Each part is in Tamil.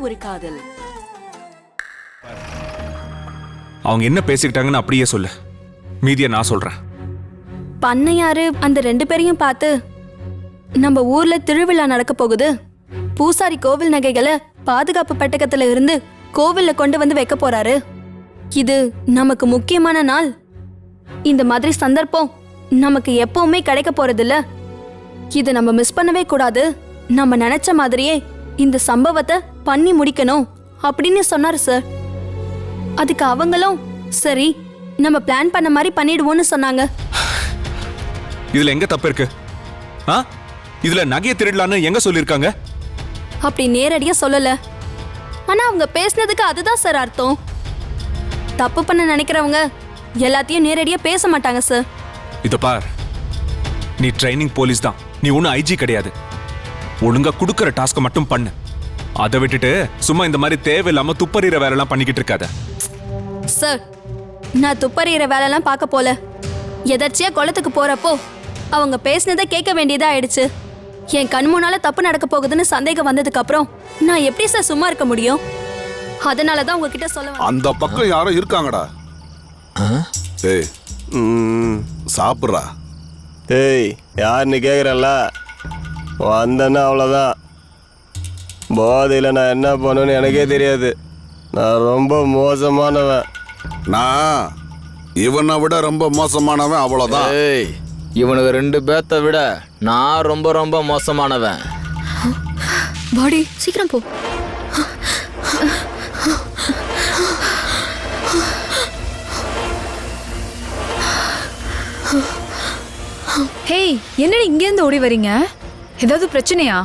ஒரு காதல். அவங்க என்ன பேசிக்கிட்டாங்கன்னு அப்படியே சொல்லு, மீதியை நான் சொல்றேன். பண்ணையாரு அந்த 2 பேரையும் பார்த்து, நம்ம ஊர்ல திருவிழா நடக்க போகுது, பூசாரி கோவில் நகைகளை பாதுகாப்பு பெட்டகத்துல இருந்து கோவில்ல கொண்டு வந்து வைக்க போறாரு, இது நமக்கு முக்கியமான நாள், இந்த மாதிரி சந்தர்ப்பம் நமக்கு எப்பவுமே கிடைக்க போறதில்ல, இது நம்ம மிஸ் பண்ணவே கூடாது, நம்ம நினைச்ச மாதிரியே இந்த சம்பவத்தை பண்ணி முடிக்கணும் அப்படின்னு சொன்னாரு சார். அதுக்கு அவங்களும் சரி நம்ம பிளான் பண்ண மாதிரி பண்ணிடுவோம்னு சொன்னாங்க. இதுல எங்க தப்பு இருக்கு? இதுல நகையை திருடலான்னு எங்க சொல்லிருக்காங்க? அப்படி நேரடியா சொல்லல, ஆனா அவங்க பேசினதுக்கு அதுதான் சார் அர்த்தம். தப்பு பண்ண நினைக்கிறவங்க எல்லாத்தையும் நேரடியா பேச மாட்டாங்க சார். இத பார், நீ ட்ரைனிங் போலீஸ் தான், நீ ஒன்னும் ஐஜி கிடையாது. ஒழுங்கா குடுக்கற டாஸ்க மட்டும் பண்ணு. அதை விட்டுட்டு சும்மா இந்த மாதிரி தேவையில்லாம துப்பறிற வேலை எல்லாம் பண்ணிக்கிட்டு இருக்காத. சார், நான் துப்பறிகிற வேலைலாம் பார்க்க போல, எதர்ச்சியா குளத்துக்கு போறப்போ அவங்க பேசினதை கேட்க வேண்டியதா ஆயிடுச்சு. என் கண் முன்னால தப்பு நடக்க போகுதுன்னு சந்தேகம் வந்ததுக்கு அப்புறம் நான் எப்படி சார் சும்மா இருக்க முடியும்? அதனாலதான் உங்ககிட்ட சொல்ல. அந்த பக்கம் யாரோ இருக்காங்கடா. ஏய், சாப்பிட்றா. ஏய், யாருன்னு கேட்குறல்ல, வந்தேன்னா அவ்வளோதான். போதையில் நான் என்ன பண்ணுன்னு எனக்கே தெரியாது. நான் ரொம்ப மோசமானவன். நான் இவனை விட ரொம்ப மோசமானவன், அவ்வளோதான். ஏய், இவனுக்கு 2 பேர்த்த விட நான் ரொம்ப ரொம்ப மோசமானவன். பாடி சீக்கிரம் போ. ஹேய், என்னடி இங்கேருந்து ஓடி வரீங்க? ஏதாவது பிரச்சனையா?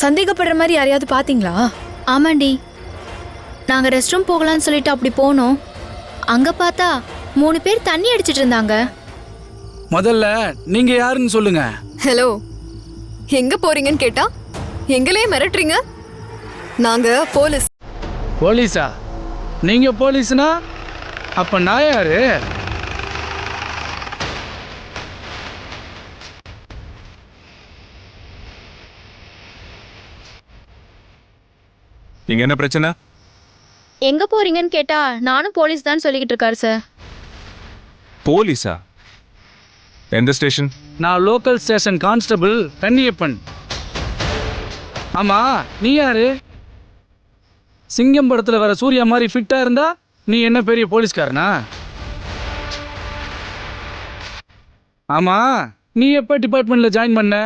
சந்தேகப்படுற மாதிரி யாரையாவது பாத்தீங்களா? ஆமாண்டி, நாங்கள் ரெஸ்ட் ரூம் போகலான்னு சொல்லிட்டு அப்படி போனோம். அங்கே பார்த்தா 3 பேர் தண்ணி அடிச்சிட்டு இருந்தாங்க. முதல்ல நீங்க யாருன்னு சொல்லுங்க. ஹலோ, எங்க போறீங்கன்னு கேட்டா எங்களையே மிரட்டுறீங்க. நாங்க போலீஸ். போலீஸா? நீங்க போலீஸ்னா அப்ப நான் யாரு? இங்க என்ன பிரச்சனை? எங்கே போறீங்கன்னு கேட்டா நானும் போலீஸ் தான் சொல்லிக்கிட்டு இருக்காரு சார். போலீஸா? எந்த ஸ்டேஷன்? நான் லோக்கல் ஸ்டேஷன் கான்ஸ்டபிள் கன்னியப்பன். ஆமா, நீ யாரு? சிங்கம் படத்துல வர சூர்யா மாதிரி ஃபிட்டா இருந்தா நீ என்ன பெரிய போலீஸ்காரனா? ஆமா, நீ எப்ப டிபார்ட்மெண்ட்ல ஜாயின் பண்ண?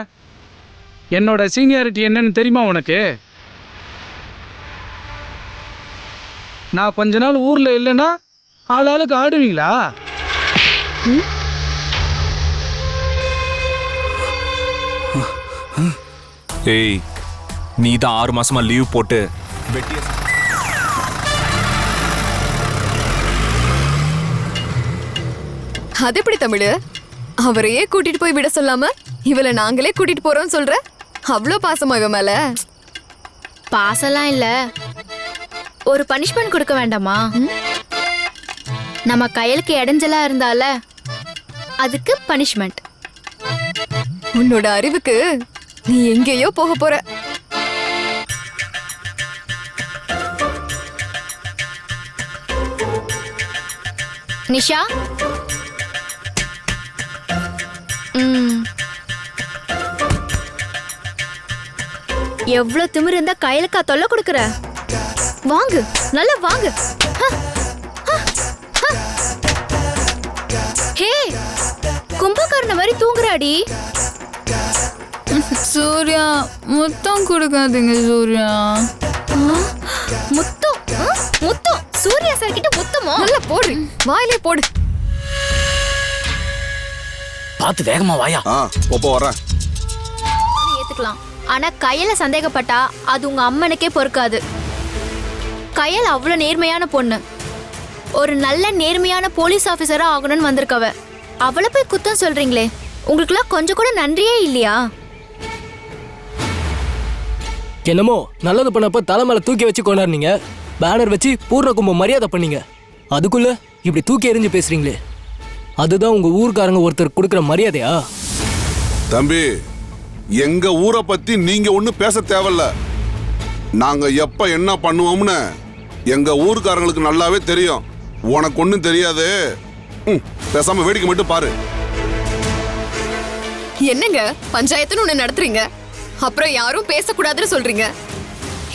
என்னோட சீனியாரிட்டி என்னன்னு தெரியுமா உனக்கு? நான் கொஞ்ச நாள் ஊர்ல இல்லைன்னா ஆளாளுக்கு ஆடுவீங்களா? ஏய், நீ தான் 6 மாசமா லீவ் போட்டு வெட்டிய. அது எப்படி தமிழ்? அவரையே கூட்டிட்டு போய் விட சொல்லாம இவளை நாங்களே கூட்டிட்டு போறோம்னு சொல்ற? அவ்வளோ பாசமா இவ மேல? பாசெல்லாம் இல்லை, ஒரு பனிஷ்மெண்ட் கொடுக்க வேண்டாமா? நம்ம கையலுக்கு இடைஞ்சலா இருந்தால அதுக்கு பனிஷ்மெண்ட். உன்னோட அறிவுக்கு நீ எங்கேயோ போக போற. நிஷா, எவ்வளவு திமிரு இருந்தா கையலுக்கா தொல்லை கொடுக்குற? வாங்கு, நல்லா வாங்கு. ஹே, கும்பகர்ண மாதிரி தூங்குறாடி. சூர்யா, முத்தம் கொடுக்காதீங்க சூர்யா. முத்தம்? முத்தம்? சூர்யா சார் கிட்ட முத்தமா? நல்லா போடு, வாயிலே போடு. பார்த்து வேகமா வாயா. ஒப்ப வரேன். ஏத்துக்கலாம், ஆனா கையில சந்தேகப்பட்டா அது உங்க அம்மனுக்கே பொறுக்காது. கையல் அவ்வளோ நேர்மையான பொண்ணு, ஒரு நல்ல நேர்மையான போலீஸ் ஆஃபீஸரா ஆகணும்னு வந்திருக்கவ. அவளை போய் குத்தம் சொல்றீங்களே, உங்களுக்குலாம் கொஞ்சம் கூட நன்றியே இல்லையா? என்னமோ நல்லது பண்ணப்ப தலைமையில தூக்கி வச்சு கொண்டாடுனீங்க, பேனர் வச்சு பூர்ண கும்பம் மரியாதை பண்ணீங்க, அதுக்குள்ள இப்படி தூக்கி எறிஞ்சு பேசுறீங்களே, அதுதான் உங்க ஊர்க்காரங்க ஒருத்தர் கொடுக்குற மரியாதையா? தம்பி, எங்க ஊரை பத்தி நீங்க ஒண்ணு பேச தேவையில்ல. நாங்க எப்ப என்ன பண்ணுவோம்னு எங்க ஊர்க்காரங்களுக்கு நல்லாவே தெரியும். உனக்கு ஒண்ணும் தெரியாது. பேசாம வேடிக்கை மட்டும் பாரு. என்னங்க பஞ்சாயத்துன்னு ஒண்ணு நடத்துறீங்க, அப்புறம் யாரும் பேசக்கூடாதுன்னு சொல்றீங்க.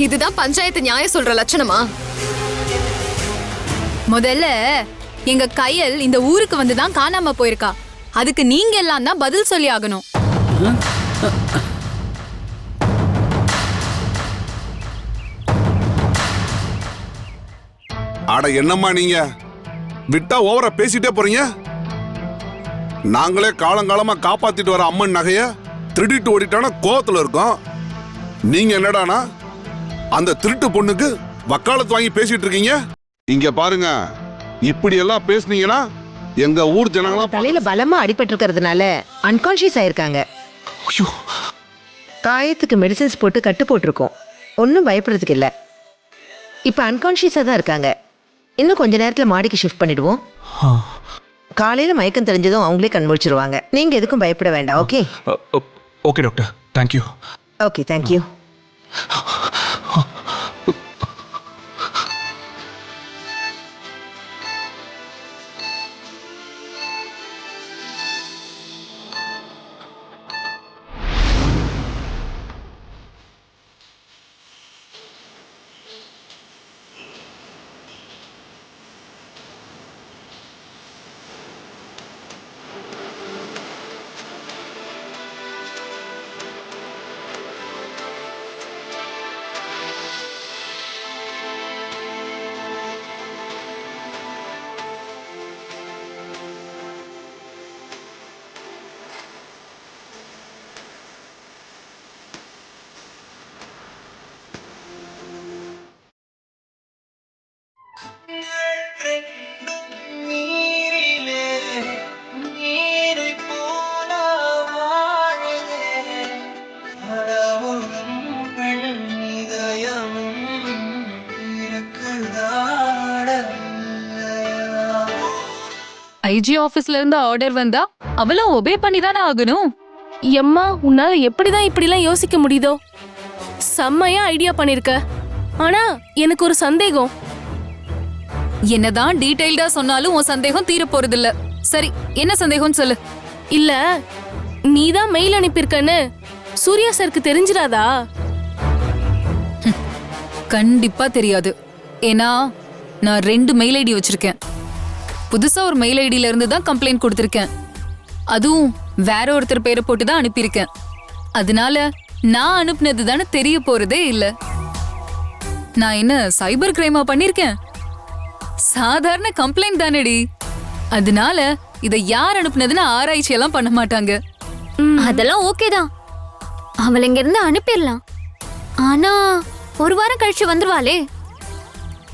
இதுதான் பஞ்சாயத்து நியாயம் சொல்ற லட்சணமா? முதல்ல எங்க கையல் இந்த ஊருக்கு வந்து தான் காணாம போயிருக்கா. அதுக்கு நீங்க எல்லாம் தான் பதில் சொல்லி ஆகணும். அட என்னம்மா நீங்க விட்டா ஓவரா பேசிட்டே போறீங்க. நாங்களே காலங்காலமா காப்பாத்திட்டு வர அம்மன் நகைய திருடிட்டு ஓடிட்டானா கோவத்துல இருக்கோம். நீங்க என்னடானா அந்த திருட்டு பொண்ணுக்கு வக்காலத்து வாங்கி பேசிட்டு இருக்கீங்க. இங்க பாருங்க, இப்படி எல்லாம் பேசுனீங்கன்னா எங்க ஊர் ஜனங்களா தலையில பலமா அடிபட்டு இருக்கிறதுனால அன்கான்ஷியஸ் ஆயிருக்காங்க. காயத்துக்கு மெடிசின்ஸ் போட்டு கட்டு போட்டிருக்கோம். ஒன்றும் பயப்படுறதுக்கு இல்லை. இப்போ அன்கான்ஷியஸாக தான் இருக்காங்க. இன்னும் கொஞ்ச நேரத்தில் மாடிக்கு ஷிஃப்ட் பண்ணிடுவோம். காலையில் மயக்கம் தெரிஞ்சதும் அவங்களே கண் முழிச்சிருவாங்க. நீங்கள் எதுக்கும் பயப்பட வேண்டாம். Okay okay doctor, thank you. Okay, thank you. IG ஆபீஸ்ல இருந்து ஆர்டர் வந்தா அவளும் ஒபே பண்ணி தானே ஆகணும். எம்மா, உன்னால எப்படிதான் இப்படிலாம் யோசிக்க முடியுதோ? செம்மையா ஐடியா பண்ணிருக்க. ஆனா எனக்கு ஒரு சந்தேகம். என்னதான் டீடைல்டா சொன்னாலும் உன் சந்தேகம் தீர போறது இல்ல. சரி, என்ன சந்தேகம் சொல்லு. இல்ல, நீதான் மெயில் அனுப்பியிருக்கன்னு சூர்யா சாருக்கு தெரிஞ்சிடாதா? கண்டிப்பா தெரியாது. ஏன்னா நான் 2 மெயில் ஐடி வச்சிருக்கேன். புதுசா ஒரு மெயில் ஐடியில இருந்து தான் கம்ப்ளைண்ட் கொடுத்திருக்கேன். அதுவும் வேற ஒருத்தர் பேரை போட்டு தான் அனுப்பியிருக்கேன். அதனால நான் அனுப்புனது தானே தெரிய போறதே இல்ல. நான் என்ன சைபர் கிரைமா பண்ணிருக்கேன்? சாதாரண கம்ப்ளைண்ட் தானடி. அதனால இதை யார் அனுப்புனதுன்னு ஆராய்ச்சி எல்லாம் பண்ண மாட்டாங்க. அதெல்லாம் ஓகே தான், அவளை இங்க இருந்து அனுப்பிடலாம். ஆனா 1 வாரம் கழிச்சு வந்துருவாளே.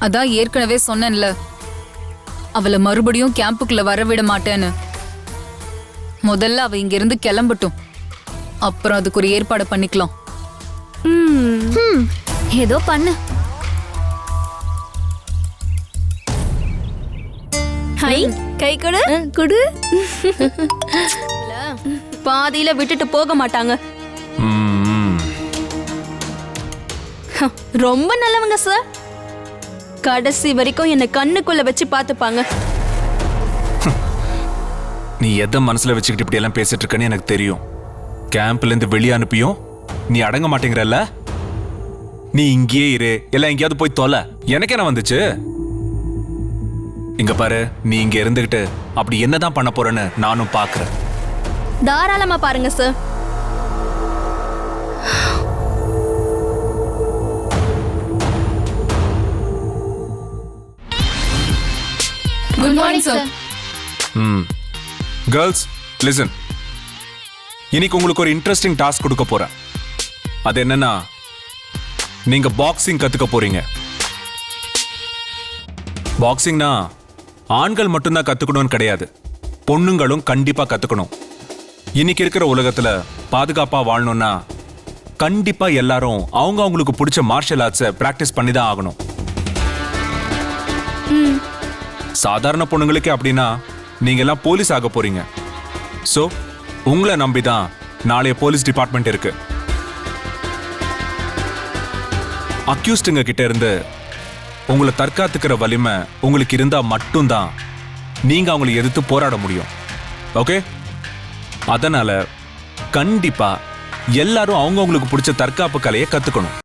அதான் ஏற்கனவே சொன்னேன்ல, அவளை மறுபடியும் கேம்புக்குள்ள வரவிட மாட்டேன்னு. முதல்ல அவ இங்க இருந்து கிளம்பட்டும், அப்புறம் அதுக்கு ஒரு ஏற்பாடு பண்ணிக்கலாம். ஏதோ பண்ணு. ஹை, கை கொடு. கொடு. பாதியில விட்டுட்டு போக மாட்டாங்க. ரொம்ப நல்லவங்க சார். கடைசி வரைக்கும் என்ன கண்ணுக்குள்ள வச்சு பார்த்துப்பாங்க. நீ எதை மனசுல வச்சுக்கிட்டு இப்படி எல்லாம் பேசிட்டு இருக்கன்னு எனக்கு தெரியும். கேம்ப்ல இருந்து வெளியே அனுப்பியும் நீ அடங்க மாட்டேங்கிறல்ல. நீ இங்கேயே இரு, எல்லாம் எங்கேயாவது போய் தொலை. எனக்கு என்ன வந்துச்சு? இங்க பாரு, நீ இங்க இருந்துகிட்டு அப்படி என்னதான் பண்ண போறேன்னு நானும் பாக்குறேன். தாராளமா பாருங்க sir. Good morning sir. Girls listen, இன்னைக்கு உங்களுக்கு ஒரு இன்ட்ரெஸ்டிங் டாஸ்க் கொடுக்க போறேன். அது என்னன்னா, நீங்க பாக்ஸிங் கத்துக்க போறீங்க. பாக்ஸிங்னா ஆண்கள் மட்டும்தான் கத்துக்கணும்னு கிடையாது, பொண்ணுங்களும் கண்டிப்பா கத்துக்கணும். இன்னைக்கு இருக்கிற உலகத்துல பாதுகாப்பா வாழணும்னா கண்டிப்பா எல்லாரும் அவங்களுக்கு பிடிச்ச மார்ஷல் ஆர்ட்ஸை பிராக்டிஸ் பண்ணி தான் ஆகணும். சாதாரண பொண்ணுங்களுக்கே அப்படின்னா நீங்க எல்லாம் போலீஸ் ஆக போறீங்க. சோ உங்களை நம்பிதான் நாளைய போலீஸ் டிபார்ட்மெண்ட் இருக்கு. அக்யூஸ்டுங்க கிட்ட இருந்து உங்களை தற்காத்துக்கிற வலிமை உங்களுக்கு இருந்தா மட்டும்தான் நீங்க அவங்களை எதிர்த்து போராட முடியும். ஓகே? அதனால கண்டிப்பா எல்லாரும் அவங்கவுங்களுக்கு பிடிச்ச தற்காப்பு கலையை கத்துக்கணும்.